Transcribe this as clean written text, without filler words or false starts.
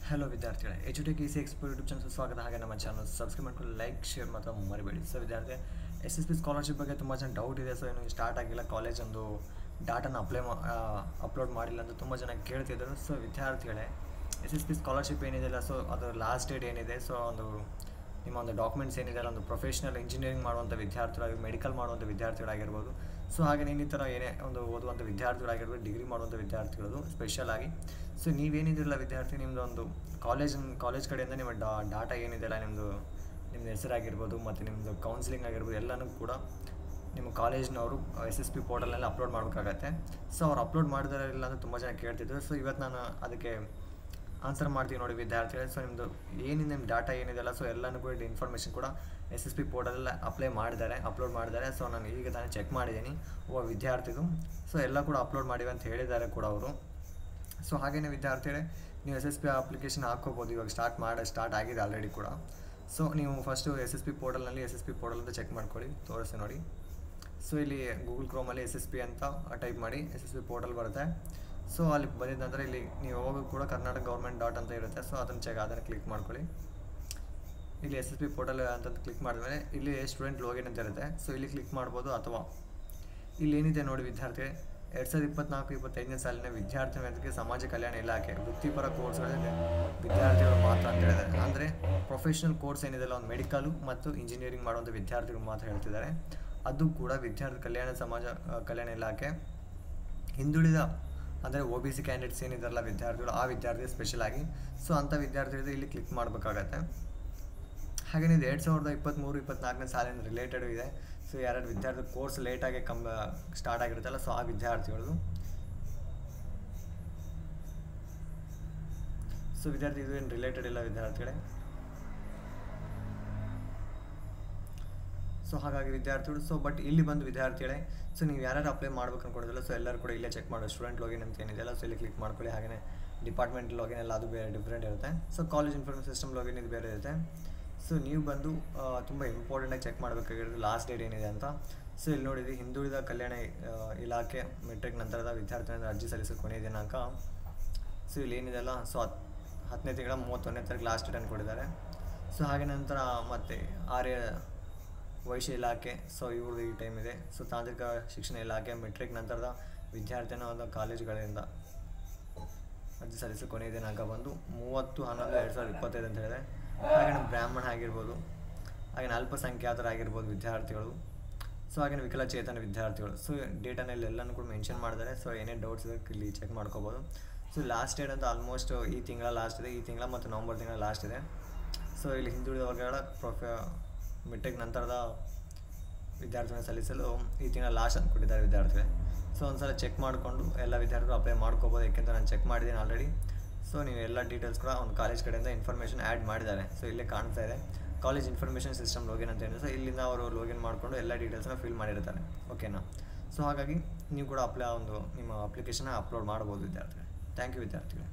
Hello ವಿದ್ಯಾರ್ಥಿಗಳೇ, ಎಜುಟೆಕ್ easy expo YouTube channel ಸ್ವಾಗತ. ಹಾಗೆ ನಮ್ಮ ಚಾನಲ್ ಸಬ್ಸ್ಕ್ರೈಬ್ ಮಾಡ್ಕೊಂಡು ಲೈಕ್ ಶೇರ್ ಮಾತ್ರ ಮರಿಬೇಡಿ. ಸೊ ವಿದ್ಯಾರ್ಥಿ SSP ಸ್ಕಾಲರ್ಶಿಪ್ ಬಗ್ಗೆ ತುಂಬ ಜನ ಡೌಟ್ ಇದೆ. ಸೊ ಏನು ಸ್ಟಾರ್ಟ್ ಆಗಿಲ್ಲ, ಕಾಲೇಜ್ ಒಂದು ಡಾಟಾನ ಅಪ್ಲೋಡ್ ಮಾಡಿಲ್ಲ ಅಂತ ತುಂಬ ಜನ ಕೇಳ್ತಿದ್ರು. ಸೊ ವಿದ್ಯಾರ್ಥಿಗಳೇ, SSP ಸ್ಕಾಲರ್ಶಿಪ್ ಏನಿದೆಯಲ್ಲ, ಸೊ ಅದು ಲಾಸ್ಟ್ ಡೇಟ್ ಏನಿದೆ. ಸೊ ನಿಮ್ಮ ಒಂದು ಡಾಕ್ಯುಮೆಂಟ್ಸ್ ಏನಿದೆಯಲ್ಲ, ಒಂದು ಪ್ರೊಫೆಷನಲ್ ಇಂಜಿನಿಯರಿಂಗ್ ಮಾಡುವಂಥ ವಿದ್ಯಾರ್ಥಿಗಳಾಗಿ, ಮೆಡಿಕಲ್ ಮಾಡುವಂಥ ವಿದ್ಯಾರ್ಥಿಗಳಾಗಿರ್ಬೋದು, ಸೊ ಹಾಗೆ ಈ ಥರ ಏನೇ ಒಂದು ಓದುವಂಥ ವಿದ್ಯಾರ್ಥಿಗಳಾಗಿರ್ಬೋದು, ಡಿಗ್ರಿ ಮಾಡುವಂಥ ವಿದ್ಯಾರ್ಥಿಗಳು ಸ್ಪೆಷಲ್ ಆಗಿ. ಸೊ ನೀವೇನಿದಿರಲ್ಲ ವಿದ್ಯಾರ್ಥಿ, ನಿಮ್ಮದು ಒಂದು ಕಾಲೇಜ್ ಕಡೆಯಿಂದ ನಿಮ್ಮ ಡಾಟಾ ಏನಿದೆಯಲ್ಲ, ನಿಮ್ಮ ಹೆಸರಾಗಿರ್ಬೋದು ಮತ್ತು ನಿಮ್ಮದು ಕೌನ್ಸಿಲಿಂಗ್ ಆಗಿರ್ಬೋದು, ಎಲ್ಲನೂ ಕೂಡ ನಿಮ್ಮ ಕಾಲೇಜ್ನವರು SSP ಪೋರ್ಟಲ್ನಲ್ಲಿ ಅಪ್ಲೋಡ್ ಮಾಡಬೇಕಾಗತ್ತೆ. ಸೊ ಅವ್ರು ಅಪ್ಲೋಡ್ ಮಾಡಿದಾರೆ ಇಲ್ಲ ಅಂತ ತುಂಬ ಜನ ಕೇಳ್ತಿದ್ರು. ಸೊ ಇವತ್ತು ನಾನು ಅದಕ್ಕೆ ಆನ್ಸರ್ ಮಾಡ್ತೀವಿ ನೋಡಿ ವಿದ್ಯಾರ್ಥಿಗಳೇ. ಸೊ ನಿಮ್ಮದು ನಿಮ್ಮ ಡಾಟಾ ಏನಿದೆಯಲ್ಲ, ಸೊ ಎಲ್ಲನೂ ಕೂಡ ಇನ್ಫಾರ್ಮೇಷನ್ ಕೂಡ SSP ಪೋರ್ಟಲಲ್ಲಿ ಅಪ್ಲೋಡ್ ಮಾಡಿದ್ದಾರೆ. ಸೊ ನಾನು ಈಗ ತಾನೇ ಚೆಕ್ ಮಾಡಿದ್ದೀನಿ ವಿದ್ಯಾರ್ಥಿದು. ಸೊ ಎಲ್ಲ ಕೂಡ ಅಪ್ಲೋಡ್ ಮಾಡಿವೆ ಅಂತ ಹೇಳಿದ್ದಾರೆ ಕೂಡ ಅವರು. ಸೊ ಹಾಗೆಯೇ ವಿದ್ಯಾರ್ಥಿಗಳೇ, ನೀವು SSP ಅಪ್ಲಿಕೇಶನ್ ಹಾಕ್ಕೋಬೋದು. ಇವಾಗ ಸ್ಟಾರ್ಟ್ ಆಗಿದೆ ಆಲ್ರೆಡಿ ಕೂಡ. ಸೊ ನೀವು ಫಸ್ಟು SSP ಪೋರ್ಟಲ್ನಲ್ಲಿ SSP ಪೋರ್ಟಲ್ ಅಂತ ಚೆಕ್ ಮಾಡ್ಕೊಳ್ಳಿ, ತೋರಿಸಿ ನೋಡಿ. ಸೊ ಇಲ್ಲಿ ಗೂಗಲ್ ಕ್ರೋಮಲ್ಲಿ SSP ಅಂತ ಟೈಪ್ ಮಾಡಿ, SSP ಪೋರ್ಟಲ್ ಬರುತ್ತೆ. ಸೊ ಅಲ್ಲಿ ಬಂದಿದ್ದ ನಂತರ ಇಲ್ಲಿ ನೀವು ಹೋಗೋದು ಕೂಡ ಕರ್ನಾಟಕ ಗೌರ್ಮೆಂಟ್ ಡಾಟ್ ಅಂತ ಇರುತ್ತೆ. ಸೊ ಅದನ್ನು ಕ್ಲಿಕ್ ಮಾಡ್ಕೊಳ್ಳಿ. ಇಲ್ಲಿ SSP ಪೋರ್ಟಲ್ ಅಂತ ಕ್ಲಿಕ್ ಮಾಡಿದ್ಮೇಲೆ ಇಲ್ಲಿ ಸ್ಟೂಡೆಂಟ್ ಲಾಗಿನ್ ಅಂತ ಇರುತ್ತೆ. ಸೊ ಇಲ್ಲಿ ಕ್ಲಿಕ್ ಮಾಡ್ಬೋದು. ಅಥವಾ ಇಲ್ಲಿ ಏನಿದೆ ನೋಡಿ ವಿದ್ಯಾರ್ಥಿ, 2024-25ನೇ ಸಾಲಿನ ವಿದ್ಯಾರ್ಥಿ ವೇತನಕ್ಕೆ ಸಮಾಜ ಕಲ್ಯಾಣ ಇಲಾಖೆ ವೃತ್ತಿಪರ ಕೋರ್ಸ್ಗಳಿದೆ ವಿದ್ಯಾರ್ಥಿಗಳು ಮಾತ್ರ ಅಂತ ಹೇಳಿದ್ದಾರೆ. ಅಂದರೆ ಪ್ರೊಫೆಷನಲ್ ಕೋರ್ಸ್ ಏನಿದೆಲ್ಲ, ಒಂದು ಮೆಡಿಕಲು ಮತ್ತು ಇಂಜಿನಿಯರಿಂಗ್ ಮಾಡುವಂಥ ವಿದ್ಯಾರ್ಥಿಗಳು ಮಾತ್ರ ಹೇಳ್ತಿದ್ದಾರೆ. ಅದು ಕೂಡ ವಿದ್ಯಾರ್ಥಿ ಸಮಾಜ ಕಲ್ಯಾಣ ಇಲಾಖೆ ಹಿಂದುಳಿದ ಅಂದರೆ OBC ಕ್ಯಾಂಡಿಡೇಟ್ಸ್ ಏನಿದಾರಲ್ಲ ವಿದ್ಯಾರ್ಥಿಗಳು, ಆ ವಿದ್ಯಾರ್ಥಿ ಸ್ಪೆಷಲ್ ಆಗಿ. ಸೊ ಅಂಥ ವಿದ್ಯಾರ್ಥಿಗಳು ಇಲ್ಲಿ ಕ್ಲಿಕ್ ಮಾಡಬೇಕಾಗತ್ತೆ. ಹಾಗೆಯೇ ಇದು 2023-24ನೇ ಸಾಲಿನ ರಿಲೇಟೆಡ್ ಇದೆ. ಸೊ ಯಾರ್ಯಾರು ವಿದ್ಯಾರ್ಥಿ ಕೋರ್ಸ್ ಲೇಟಾಗಿ ಸ್ಟಾರ್ಟ್ ಆಗಿರುತ್ತಲ್ಲ, ಸೊ ಆ ವಿದ್ಯಾರ್ಥಿಗಳು. ಸೊ ವಿದ್ಯಾರ್ಥಿ ಇದು ಏನು ರಿಲೇಟೆಡ್ ಇಲ್ಲ ವಿದ್ಯಾರ್ಥಿಗಳೇ. ಸೊ ಹಾಗಾಗಿ ವಿದ್ಯಾರ್ಥಿಗಳು, ಸೊ ಬಟ್ ಇಲ್ಲಿ ಬಂದು ವಿದ್ಯಾರ್ಥಿಗಳೇ, ಸೊ ನೀವು ಯಾರ್ಯಾರು ಅಪ್ಲೈ ಮಾಡ್ಬೇಕು ಅನ್ಕೊಂಡಿದ್ದಲ್ಲ, ಸೊ ಎಲ್ಲರೂ ಕೂಡ ಇಲ್ಲೇ ಚೆಕ್ ಮಾಡಿ. ಸ್ಟೂಡೆಂಟ್ ಲಾಗಿನ್ ಅಂತ ಏನಿದೆಯಲ್ಲ, ಸೊ ಇಲ್ಲಿ ಕ್ಲಿಕ್ ಮಾಡ್ಕೊಳ್ಳಿ. ಹಾಗೆಯೇ ಡಿಪಾರ್ಟ್ಮೆಂಟ್ ಲಾಗಿನ್ ಎಲ್ಲ ಅದು ಬೇರೆ ಡಿಫ್ರೆಂಟ್ ಇರುತ್ತೆ. So college information system login ಇದು ಬೇರೆ ಇರುತ್ತೆ. ಸೊ ನೀವು ಬಂದು ತುಂಬ ಇಂಪಾರ್ಟೆಂಟಾಗಿ ಚೆಕ್ ಮಾಡಬೇಕಾಗಿರೋದು ಲಾಸ್ಟ್ ಡೇಟ್ ಏನಿದೆ ಅಂತ. ಸೊ ಇಲ್ಲಿ ನೋಡಿದ್ವಿ, ಹಿಂದುಳಿದ ಕಲ್ಯಾಣ ಇಲಾಖೆ ಮೆಟ್ರಿಕ್ ನಂತರದ ವಿದ್ಯಾರ್ಥಿಗಳ ಅರ್ಜಿ ಸಲ್ಲಿಸೋ ಕೊನೆಯ ದಿನಾಂಕ. ಸೊ ಇಲ್ಲಿ ಏನಿದೆಲ್ಲ, ಸೊ 10ನೇ ತಿಂಗಳ 31ನೇ ತಾರೀಕು ಲಾಸ್ಟ್ ಡೇಟ್ ಕೊಟ್ಟಿದ್ದಾರೆ. ಸೊ ಹಾಗೆ ನಂತರ ಮತ್ತು ವೈಶ್ಯ ಇಲಾಖೆ, ಸೊ ಇವ್ರದ್ದು ಈ ಟೈಮ್ ಇದೆ. ಸೊ ತಾಂತ್ರಿಕ ಶಿಕ್ಷಣ ಇಲಾಖೆ ಮೆಟ್ರಿಕ್ ನಂತರದ ವಿದ್ಯಾರ್ಥಿನ ಒಂದು ಕಾಲೇಜುಗಳಿಂದ ಅರ್ಜಿ ಸಲ್ಲಿಸೋ ಕೊನೆಯ ದಿನಾಂಕ ಬಂದು 30/11/2025 ಅಂತ ಹೇಳಿದೆ. ಹಾಗೆಯೇ ಬ್ರಾಹ್ಮಣ ಆಗಿರ್ಬೋದು, ಹಾಗೆಯೇ ಅಲ್ಪಸಂಖ್ಯಾತರಾಗಿರ್ಬೋದು ವಿದ್ಯಾರ್ಥಿಗಳು, ಸೊ ಹಾಗೆಯೇ ವಿಕಲಚೇತನ ವಿದ್ಯಾರ್ಥಿಗಳು. ಸೊ ಡೇಟನಲ್ಲಿ ಎಲ್ಲನೂ ಕೂಡ ಮೆನ್ಷನ್ ಮಾಡಿದ್ದಾರೆ. ಸೊ ಏನೇ ಡೌಟ್ಸ್ ಇದೆ ಇಲ್ಲಿ ಚೆಕ್ ಮಾಡ್ಕೋಬೋದು. ಸೊ ಲಾಸ್ಟ್ ಡೇಟ್ ಅಂತ ಆಲ್ಮೋಸ್ಟ್ ಈ ತಿಂಗಳ ಲಾಸ್ಟ್ ಇದೆ, ಈ ತಿಂಗಳ ಮತ್ತು ನವಂಬರ್ ತಿಂಗಳ ಲಾಸ್ಟ್ ಇದೆ. ಸೊ ಇಲ್ಲಿ ಹಿಂದುಳಿದ ವರ್ಗಗಳ ಮೆಟ್ರಿಕ್ ನಂತರದ ವಿದ್ಯಾರ್ಥಿಗಳನ್ನು ಸಲ್ಲಿಸಲು ಈ ತಿಂಗಳ ಲಾಸ್ಟ್ ಅಂತ ಕೊಟ್ಟಿದ್ದಾರೆ ವಿದ್ಯಾರ್ಥಿಗಳೇ. ಸೊ ಒಂದ್ಸಲ ಚೆಕ್ ಮಾಡಿಕೊಂಡು ಎಲ್ಲ ವಿದ್ಯಾರ್ಥಿಗಳು ಅಪ್ಲೈ ಮಾಡ್ಕೋಬೋದು. ಯಾಕೆಂದರೆ ನಾನು ಚೆಕ್ ಮಾಡಿದ್ದೀನಿ ಆಲ್ರೆಡಿ. ಸೊ ನೀವು ಎಲ್ಲ ಡೀಟೇಲ್ಸ್ ಕೂಡ ಒಂದು ಕಾಲೇಜ್ ಕಡೆಯಿಂದ ಇನ್ಫಾರ್ಮೇಷನ್ ಆ್ಯಡ್ ಮಾಡಿದ್ದಾರೆ. ಸೊ ಇಲ್ಲೇ ಕಾಣ್ತಾ ಇದೆ ಕಾಲೇಜ್ ಇನ್ಫಾರ್ಮೇಷನ್ ಸಿಸ್ಟಮ್ ಲಾಗಿನ್ ಅಂತ ಇದೆ. ಸೊ ಇಲ್ಲಿಂದ ಅವರು ಲಾಗಿನ್ ಮಾಡಿಕೊಂಡು ಎಲ್ಲ ಡೀಟೇಲ್ಸ್ನ ಫಿಲ್ ಮಾಡಿರ್ತಾರೆ. ಓಕೆನಾ? ಸೊ ಹಾಗಾಗಿ ನೀವು ಕೂಡ ನಿಮ್ಮ ಅಪ್ಲಿಕೇಶನ್ನ ಅಪ್ಲೋಡ್ ಮಾಡ್ಬೋದು ವಿದ್ಯಾರ್ಥಿಗಳು. ಥ್ಯಾಂಕ್ ಯು ವಿದ್ಯಾರ್ಥಿಗಳು.